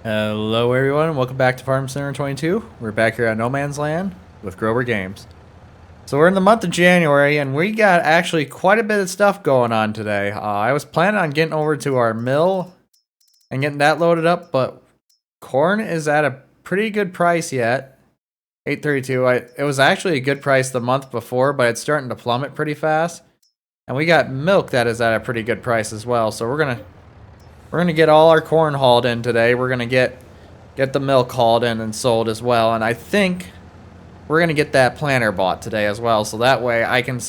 Hello everyone, and welcome back to Farm Center 22. We're back here at No Man's Land with Grober Games. So we're in the month of January, and we got actually quite a bit of stuff going on today. I was planning on getting over to our mill and getting that loaded up, but corn is at a pretty good price yet. 832. It was actually a good price the month before, but it's starting to plummet pretty fast. And we got milk that is at a pretty good price as well. So we're gonna get all our corn hauled in today. We're gonna get the milk hauled in and sold as well. And I think we're gonna get that planter bought today as well. So that way I can,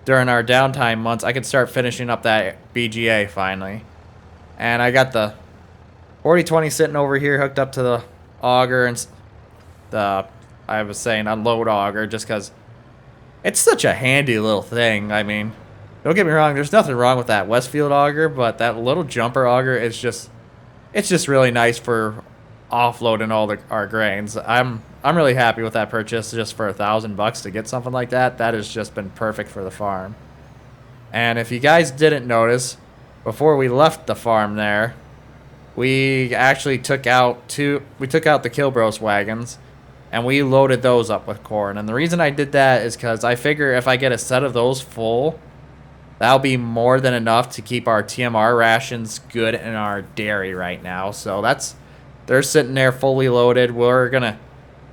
during our downtime months, I can start finishing up that BGA finally. And I got the 4020 sitting over here hooked up to the auger and I was saying unload auger just because it's such a handy little thing. I mean, don't get me wrong, there's nothing wrong with that Westfield auger, but that little jumper auger is just really nice for offloading all our grains. I'm really happy with that purchase. Just for $1,000 to get something like that, that has just been perfect for the farm. And if you guys didn't notice, before we left the farm there, we actually took out the Kilbros wagons and we loaded those up with corn. And the reason I did that is because I figure if I get a set of those full, that'll be more than enough to keep our TMR rations good in our dairy right now. So they're sitting there fully loaded. We're gonna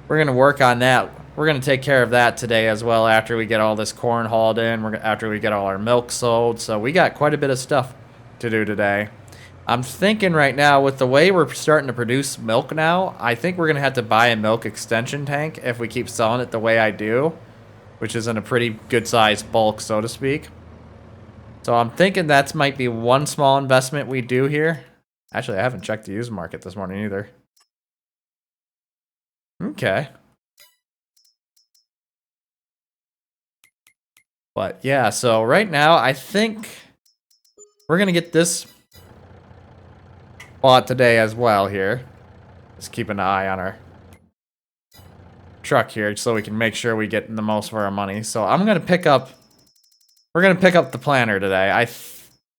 work on that. We're gonna take care of that today as well after we get all this corn hauled in. After we get all our milk sold. So we got quite a bit of stuff to do today. I'm thinking right now, with the way we're starting to produce milk now, I think we're going to have to buy a milk extension tank if we keep selling it the way I do, which is in a pretty good size bulk, so to speak. So I'm thinking that might be one small investment we do here. Actually, I haven't checked the used market this morning either. Okay. But yeah, so right now I think we're going to get this bought today as well here. Just keep an eye on our truck here so we can make sure we get the most for our money. So we're gonna pick up the planter today.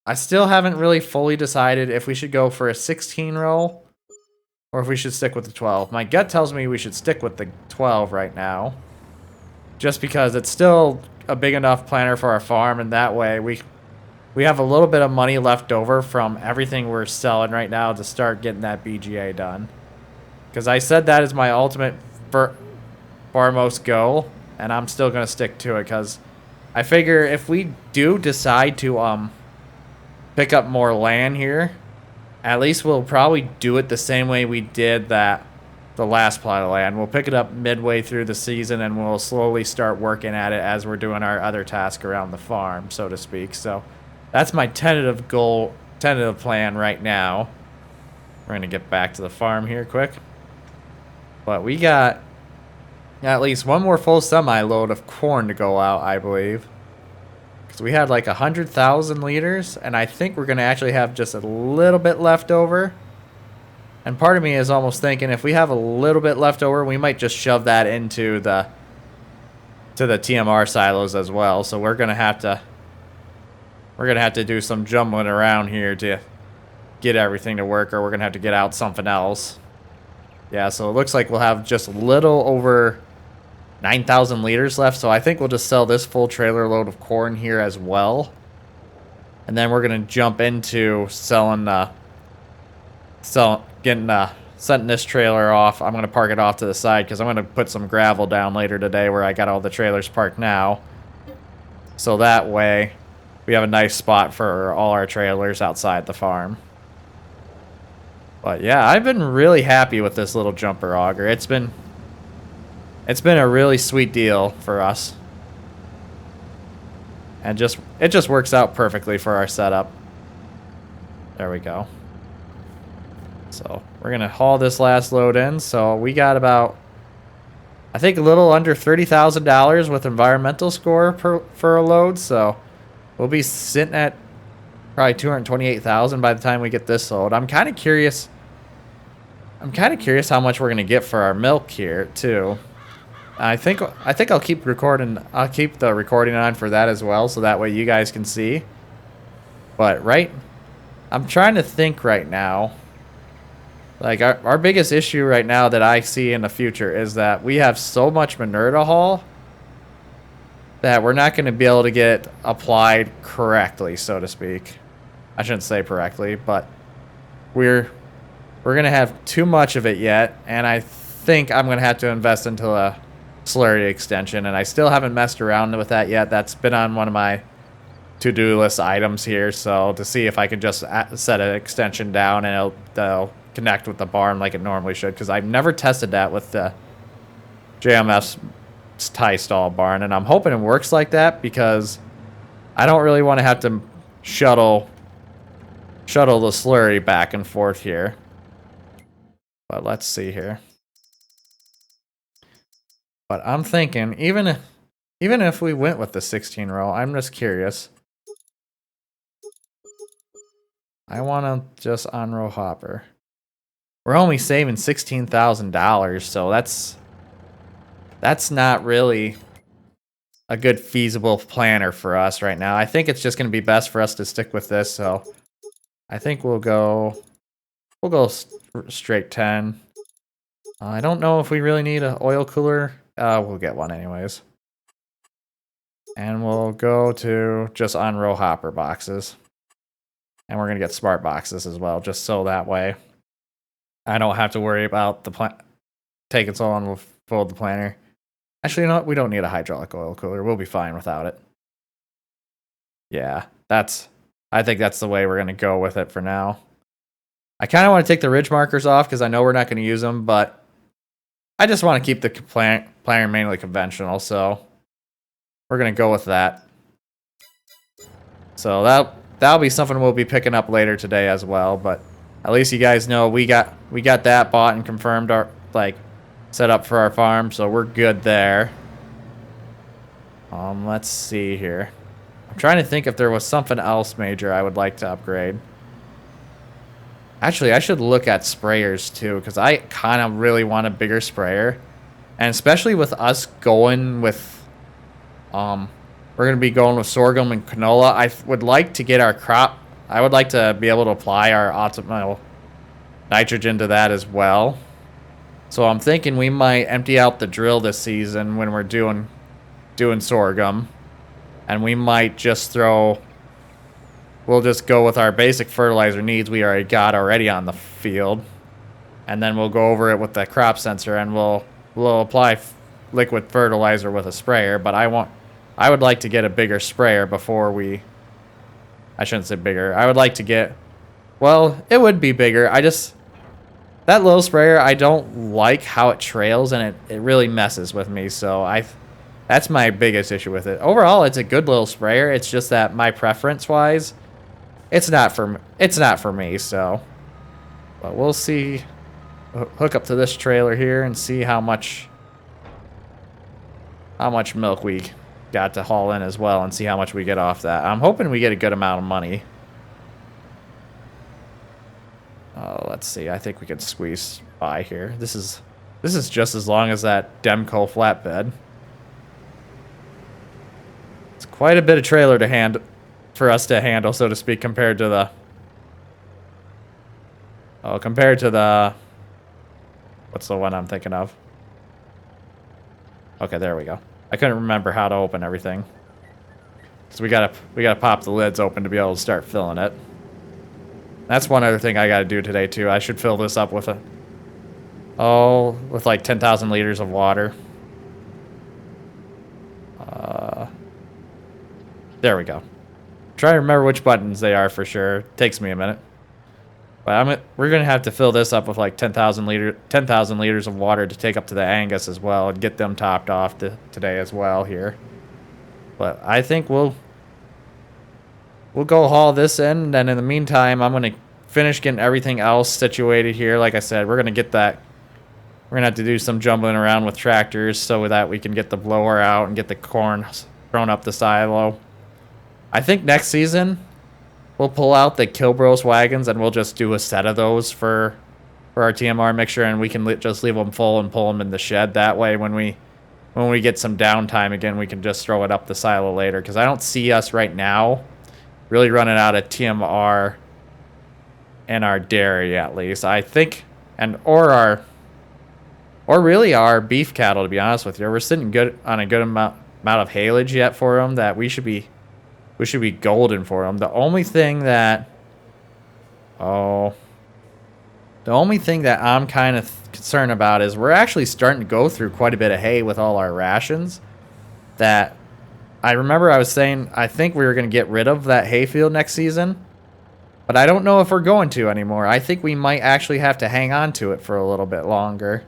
I still haven't really fully decided if we should go for a 16 row or if we should stick with the 12. My gut tells me we should stick with the 12 right now, just because it's still a big enough planter for our farm, and that way we have a little bit of money left over from everything we're selling right now to start getting that BGA done. Because I said that is my ultimate foremost goal, and I'm still going to stick to it, because I figure if we do decide to pick up more land here, at least we'll probably do it the same way we did the last plot of land. We'll pick it up midway through the season, and we'll slowly start working at it as we're doing our other task around the farm, so to speak. So that's my tentative plan right now. We're going to get back to the farm here quick. But we got at least one more full semi-load of corn to go out, I believe. Because we had like 100,000 liters, and I think we're going to actually have just a little bit left over. And part of me is almost thinking if we have a little bit left over, we might just shove that into the TMR silos as well. So we're going to have to do some jumbling around here to get everything to work, or we're going to have to get out something else. Yeah, so it looks like we'll have just a little over 9,000 liters left, so I think we'll just sell this full trailer load of corn here as well. And then we're going to jump into setting this trailer off. I'm going to park it off to the side because I'm going to put some gravel down later today where I got all the trailers parked now. So that way we have a nice spot for all our trailers outside the farm. But yeah, I've been really happy with this little jumper auger. It's been a really sweet deal for us. And it just works out perfectly for our setup. There we go. So we're going to haul this last load in. So we got about, I think, a little under $30,000 with environmental score for a load. So we'll be sitting at probably 228,000 by the time we get this sold. I'm kind of curious how much we're going to get for our milk here too. I think I'll keep recording. I'll keep the recording on for that as well, so that way you guys can see. But I'm trying to think right now. Like, our biggest issue right now that I see in the future is that we have so much manure to haul that we're not going to be able to get it applied correctly, so to speak. I shouldn't say correctly, but we're going to have too much of it yet, and I think I'm going to have to invest into a slurry extension, and I still haven't messed around with that yet. That's been on one of my to-do list items here, so to see if I can just set an extension down and it'll connect with the barn like it normally should, because I've never tested that with the JMF's tie stall barn, and I'm hoping it works like that because I don't really want to have to shuttle the slurry back and forth here. But let's see here. But I'm thinking, even if we went with the 16 row, I'm just curious. I want to just on-row hopper. We're only saving $16,000, so that's not really a good feasible planner for us right now. I think it's just going to be best for us to stick with this, so I think we'll go straight 10. I don't know if we really need an oil cooler. We'll get one anyways. And we'll go to just on-row hopper boxes. And we're going to get smart boxes as well, just so that way I don't have to worry about the taking so long to fold the planner. Actually, you know what? We don't need a hydraulic oil cooler. We'll be fine without it. Yeah, I think that's the way we're going to go with it for now. I kind of want to take the ridge markers off because I know we're not going to use them, but I just want to keep the planner mainly conventional, so we're going to go with that. So that'll be something we'll be picking up later today as well, but at least you guys know we got that bought and confirmed, set up for our farm, so we're good there. Let's see here. I'm trying to think if there was something else major I would like to upgrade. Actually, I should look at sprayers too, because I kind of really want a bigger sprayer. And especially with us going with, we're going to be going with sorghum and canola. I would like to get our crop, I would like to be able to apply our optimal nitrogen to that as well. So I'm thinking we might empty out the drill this season when we're doing sorghum. And we might just we'll just go with our basic fertilizer needs we got already on the field. And then we'll go over it with the crop sensor and we'll apply liquid fertilizer with a sprayer. But I would like to get a bigger sprayer before I shouldn't say bigger. I would like to get, well, it would be bigger. That little sprayer, I don't like how it trails and it really messes with me. So that's my biggest issue with it. Overall, it's a good little sprayer. It's just that my preference wise, it's not for me, so. But we'll see. Hook up to this trailer here and see how much milk we got to haul in as well and see how much we get off that. I'm hoping we get a good amount of money. Let's see. I think we can squeeze by here. This is just as long as that Demco flatbed. It's quite a bit of trailer for us to handle, so to speak, compared to the what's the one I'm thinking of? Okay, there we go. I couldn't remember how to open everything. So we gotta pop the lids open to be able to start filling it. That's one other thing I gotta do today too. I should fill this up with like 10,000 liters of water. There we go. Try to remember which buttons they are for sure. Takes me a minute. But we're gonna have to fill this up with like 10,000 liters of water to take up to the Angus as well and get them topped off today as well here. But I think we'll go haul this in, and then in the meantime, I'm gonna finish getting everything else situated here. Like I said, we're gonna have to do some jumbling around with tractors so that we can get the blower out and get the corn thrown up the silo. I think next season we'll pull out the Kilbros wagons and we'll just do a set of those for our TMR mixture, and we can just leave them full and pull them in the shed. That way, when we get some downtime again, we can just throw it up the silo later. Because I don't see us right now really running out of TMR in our dairy, at least. I think and or really our beef cattle, to be honest with you. We're sitting good on a good amount of haylage yet for them that we should be golden for them. The only thing that I'm kind of concerned about is we're actually starting to go through quite a bit of hay with all our rations. That I remember I was saying I think we were going to get rid of that hayfield next season, but I don't know if we're going to anymore. I think we might actually have to hang on to it for a little bit longer.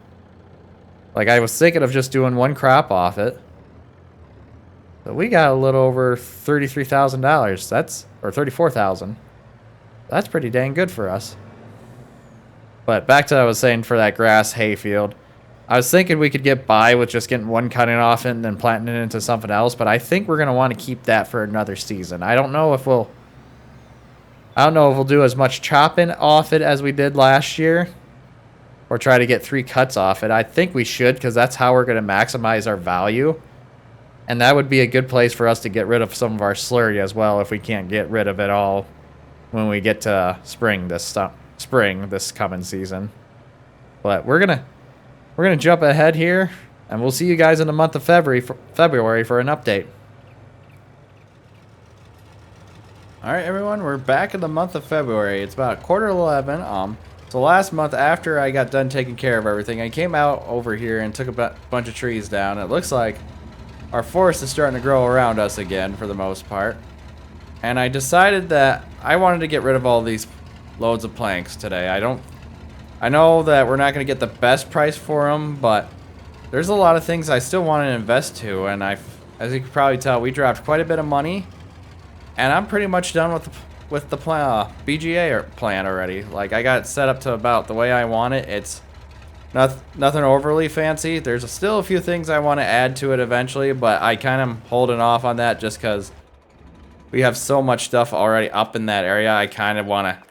Like, I was thinking of just doing one crop off it. But we got a little over $33,000. Or $34,000. That's pretty dang good for us. But back to what I was saying for that grass hayfield. I was thinking we could get by with just getting one cutting off it and then planting it into something else, but I think we're going to want to keep that for another season. I don't know if we'll do as much chopping off it as we did last year, or try to get 3 cuts off it. I think we should, because that's how we're going to maximize our value. And that would be a good place for us to get rid of some of our slurry as well, if we can't get rid of it all when we get to spring this coming season. But we're gonna jump ahead here, and we'll see you guys in the month of February for an update. All right, everyone, we're back in the month of February. It's about 11:15. So last month, after I got done taking care of everything, I came out over here and took a bunch of trees down. It looks like our forest is starting to grow around us again for the most part. And I decided that I wanted to get rid of all these loads of planks today. I know that we're not going to get the best price for them, but there's a lot of things I still want to invest to. And as you can probably tell, we dropped quite a bit of money. And I'm pretty much done with the BGA plan already. Like, I got it set up to about the way I want it. It's nothing overly fancy. There's still a few things I want to add to it eventually, but I kind of am holding off on that just because we have so much stuff already up in that area. I kind of want to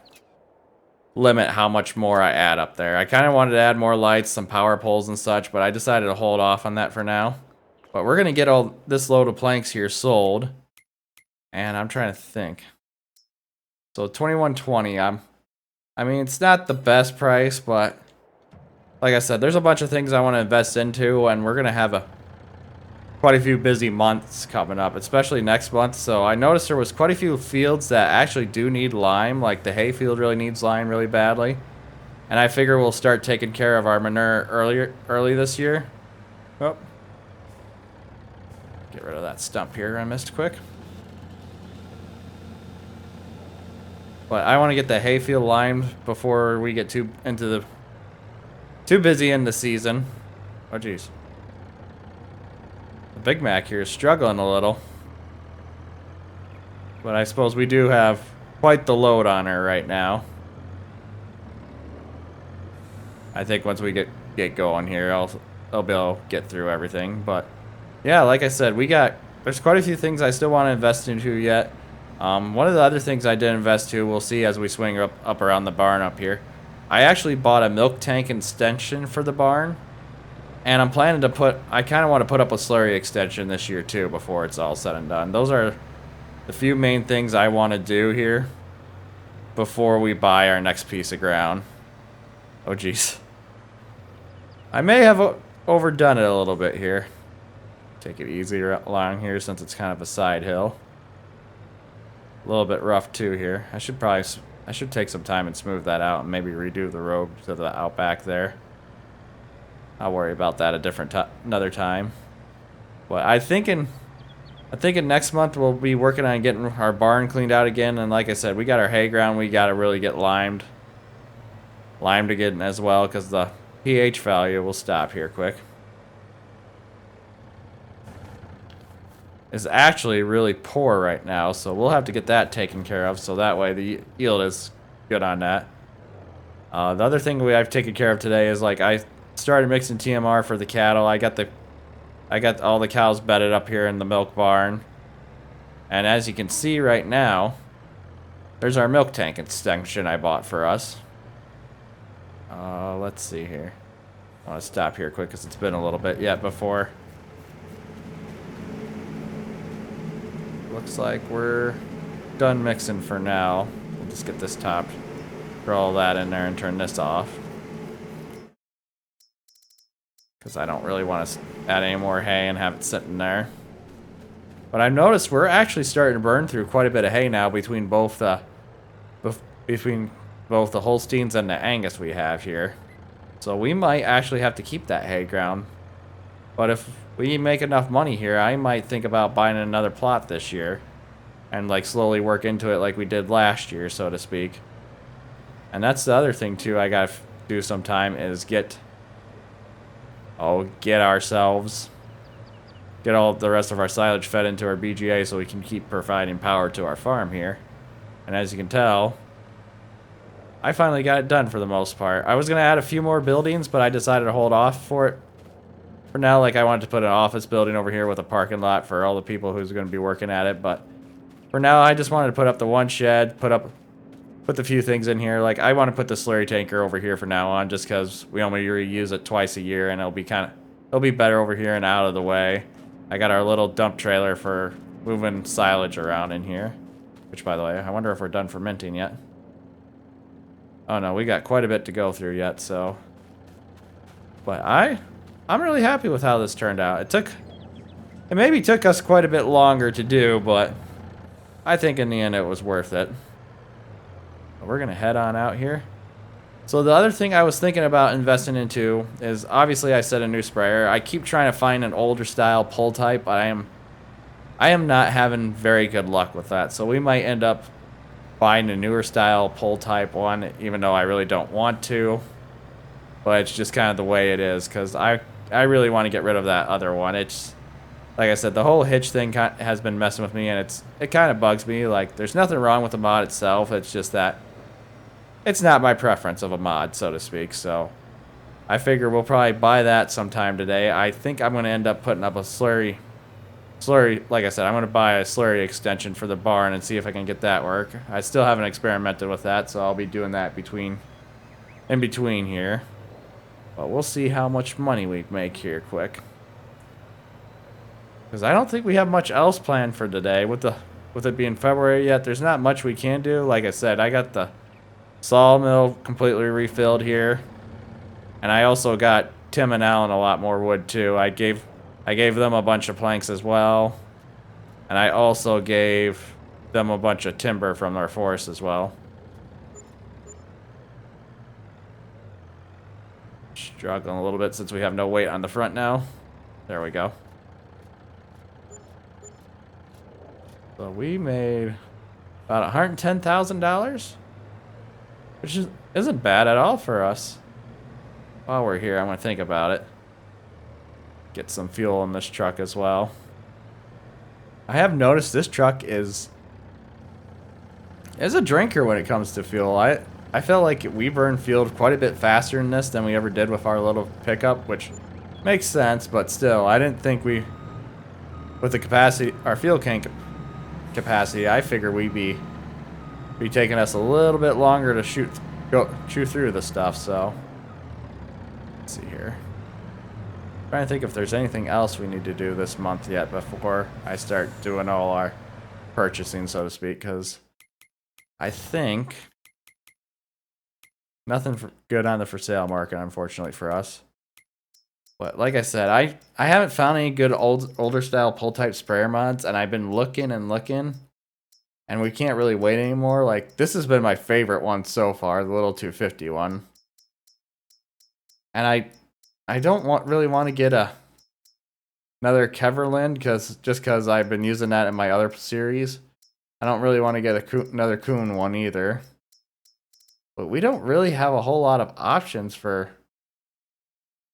limit how much more I add up there. I kind of wanted to add more lights, some power poles and such, but I decided to hold off on that for now. But we're going to get all this load of planks here sold. And I'm trying to think. So 2120, I mean, it's not the best price, but like I said, there's a bunch of things I want to invest into, and we're going to have quite a few busy months coming up, especially next month. So I noticed there was quite a few fields that actually do need lime, like the hayfield really needs lime really badly. And I figure we'll start taking care of our manure early this year. Oh. Get rid of that stump here I missed quick. But I want to get the hayfield limed before we get too busy in the season. Oh, jeez. The Big Mac here is struggling a little. But I suppose we do have quite the load on her right now. I think once we get going here, I'll be able to get through everything. But yeah, like I said, there's quite a few things I still want to invest into yet. One of the other things I did invest to, we'll see as we swing up around the barn up here. I actually bought a milk tank extension for the barn. And I'm planning to I kind of want to put up a slurry extension this year too before it's all said and done. Those are the few main things I want to do here before we buy our next piece of ground. Oh, jeez. I may have overdone it a little bit here. Take it easy along here since it's kind of a side hill. A little bit rough too here. I should take some time and smooth that out and maybe redo the road to the outback there. I'll worry about that another time. But I thinking next month we'll be working on getting our barn cleaned out again. And like I said, we got our hay ground. We got to really get limed again as well, because the pH value will stop here quick. Is actually really poor right now, so we'll have to get that taken care of, so that way the yield is good on that. The other thing I've taken care of today is, like, I started mixing TMR for the cattle. I got all the cows bedded up here in the milk barn, and as you can see right now, there's our milk tank extension I bought for us. Let's see here. I want to stop here quick because it's been a little bit yet before. Looks like we're done mixing for now. We'll just get this topped, throw all that in there and turn this off. because I don't really want to add any more hay and have it sitting there. But I've noticed we're actually starting to burn through quite a bit of hay now between both the Holsteins and the Angus we have here. So we might actually have to keep that hay ground. But if we make enough money here, I might think about buying another plot this year. And like slowly work into it like we did last year, so to speak. And that's the other thing too I gotta do sometime is get all the rest of our silage fed into our BGA so we can keep providing power to our farm here. And as you can tell, I finally got it done for the most part. I was going to add a few more buildings, but I decided to hold off for it. For now, like I wanted to put an office building over here with a parking lot for all the people who's going to be working at it. But for now, I just wanted to put up the one shed, put the few things in here. Like I want to put the slurry tanker over here for now on, just because we only reuse it twice a year, and it'll be better over here and out of the way. I got our little dump trailer for moving silage around in here. Which, by the way, I wonder if we're done fermenting yet. Oh no, we got quite a bit to go through yet, so. But I'm really happy with how this turned out. It maybe took us quite a bit longer to do, but I think in the end it was worth it. But we're gonna head on out here. So the other thing I was thinking about investing into is, obviously I said a new sprayer. I keep trying to find an older style pull type, but I am not having very good luck with that. So we might end up buying a newer style pull type one, even though I really don't want to. But it's just kind of the way it is, because I really want to get rid of that other one. It's, like I said, the whole hitch thing has been messing with me, and it kind of bugs me. Like, there's nothing wrong with the mod itself. It's just that it's not my preference of a mod, so to speak. So I figure we'll probably buy that sometime today. I think I'm going to end up putting up a slurry, like I said, I'm going to buy a slurry extension for the barn and see if I can get that work. I still haven't experimented with that, so I'll be doing that in between here. But we'll see how much money we make here quick. Because I don't think we have much else planned for today. With it being February yet, there's not much we can do. Like I said, I got the sawmill completely refilled here. And I also got Tim and Alan a lot more wood too. I gave them a bunch of planks as well. And I also gave them a bunch of timber from their forest as well. Struggling a little bit since we have no weight on the front now. There we go. So we made about $110,000, which isn't bad at all for us. While we're here, I'm gonna think about it. Get some fuel in this truck as well. I have noticed this truck is a drinker when it comes to fuel. I feel like we burn fuel quite a bit faster in this than we ever did with our little pickup, which makes sense, but still, I didn't think with the capacity, our fuel tank capacity, I figure we'd be taking us a little bit longer to chew through the stuff, so. Let's see here. Trying to think if there's anything else we need to do this month yet before I start doing all our purchasing, so to speak, because I think nothing good on the for sale market, unfortunately for us. But like I said, I haven't found any good older style pull type sprayer mods, and I've been looking and looking, and we can't really wait anymore. Like, this has been my favorite one so far, the little 250 one. And I don't really want to get another Keverland, because I've been using that in my other series. I don't really want to get another Kuhn one either. But we don't really have a whole lot of options for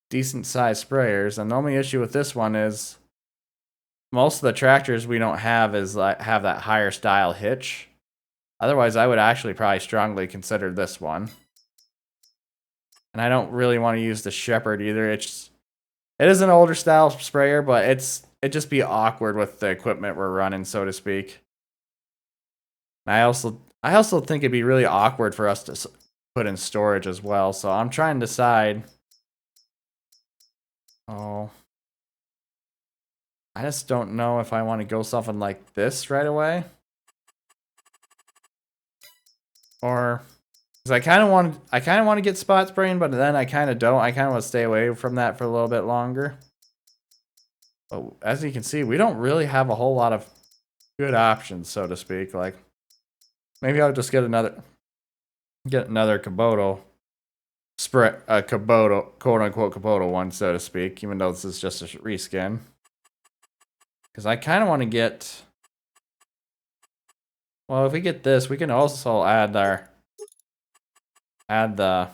decent sized sprayers, and the only issue with this one is most of the tractors we don't have have that higher style hitch. Otherwise, I would actually probably strongly consider this one. And I don't really want to use the Shepherd either. It is an older style sprayer, but it'd just be awkward with the equipment we're running, so to speak. And I also think it'd be really awkward for us to put in storage as well. So I'm trying to decide. Oh, I just don't know if I want to go something like this right away. Or Because I kind of want to get spot spraying, but then I kind of don't. I kind of want to stay away from that for a little bit longer. But as you can see, we don't really have a whole lot of good options, so to speak. Like, maybe I'll just get another Kubota spray, a Kubota, quote unquote Kubota one, so to speak, even though this is just a reskin. Because I kind of want to get, well, if we get this, we can also add the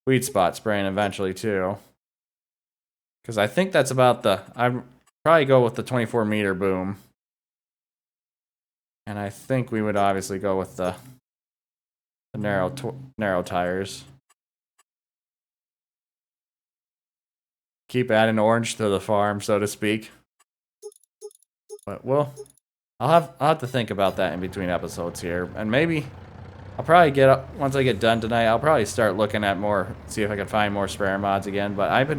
weed spot spraying eventually too. Because I think that's about I'd probably go with the 24-meter boom. And I think we would obviously go with the narrow tires. Keep adding orange to the farm, so to speak. But I'll have to think about that in between episodes here, and maybe I'll probably once I get done tonight, I'll probably start looking at see if I can find more sprayer mods again. But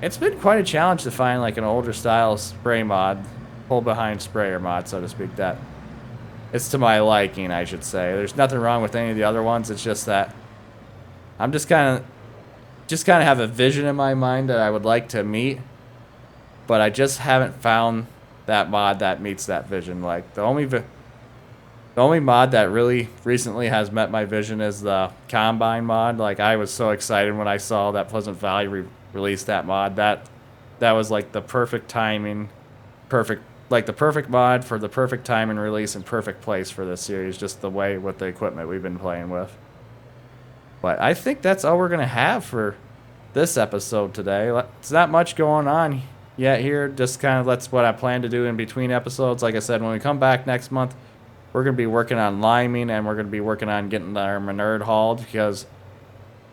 it's been quite a challenge to find like an older style spray mod, pull behind sprayer mod, so to speak. That it's to my liking, I should say. There's nothing wrong with any of the other ones. It's just that I'm just kind of have a vision in my mind that I would like to meet, but I just haven't found that mod that meets that vision. Like the only mod that really recently has met my vision is the Combine mod. Like I was so excited when I saw that Pleasant Valley release that mod. That was like the perfect timing, the perfect mod for the perfect time and release and perfect place for this series. Just the way with the equipment we've been playing with. But I think that's all we're gonna have for this episode today. It's not much going on yet here. Just kind of that's what I plan to do in between episodes. Like I said, when we come back next month, we're going to be working on liming, and we're going to be working on getting our manure hauled, because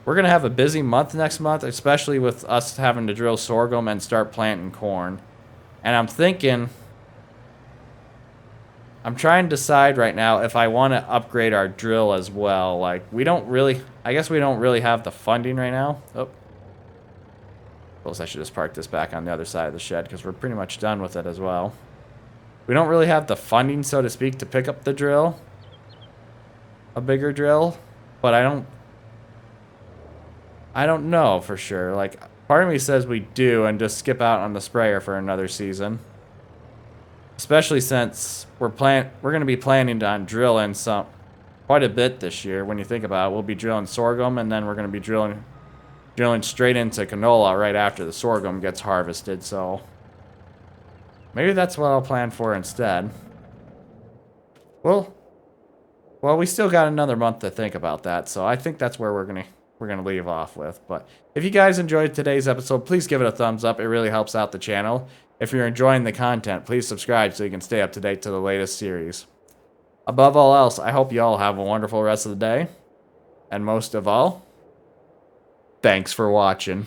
we're going to have a busy month next month, especially with us having to drill sorghum and start planting corn. And I'm trying to decide right now if I want to upgrade our drill as well. Like, I guess we don't really have the funding right now. Oh. Suppose I should just park this back on the other side of the shed, because we're pretty much done with it as well. We don't really have the funding, so to speak, to pick up the drill. A bigger drill. But I don't know for sure. Like, part of me says we do and just skip out on the sprayer for another season. Especially since we're going to be planning on drilling quite a bit this year. When you think about it, we'll be drilling sorghum, and then we're going to be drilling straight into canola right after the sorghum gets harvested. So maybe that's what I'll plan for instead. Well, we still got another month to think about that, so I think that's where we're gonna leave off with. But if you guys enjoyed today's episode, please give it a thumbs up. It really helps out the channel. If you're enjoying the content, please subscribe so you can stay up to date to the latest series. Above all else, I hope you all have a wonderful rest of the day. And most of all, thanks for watching.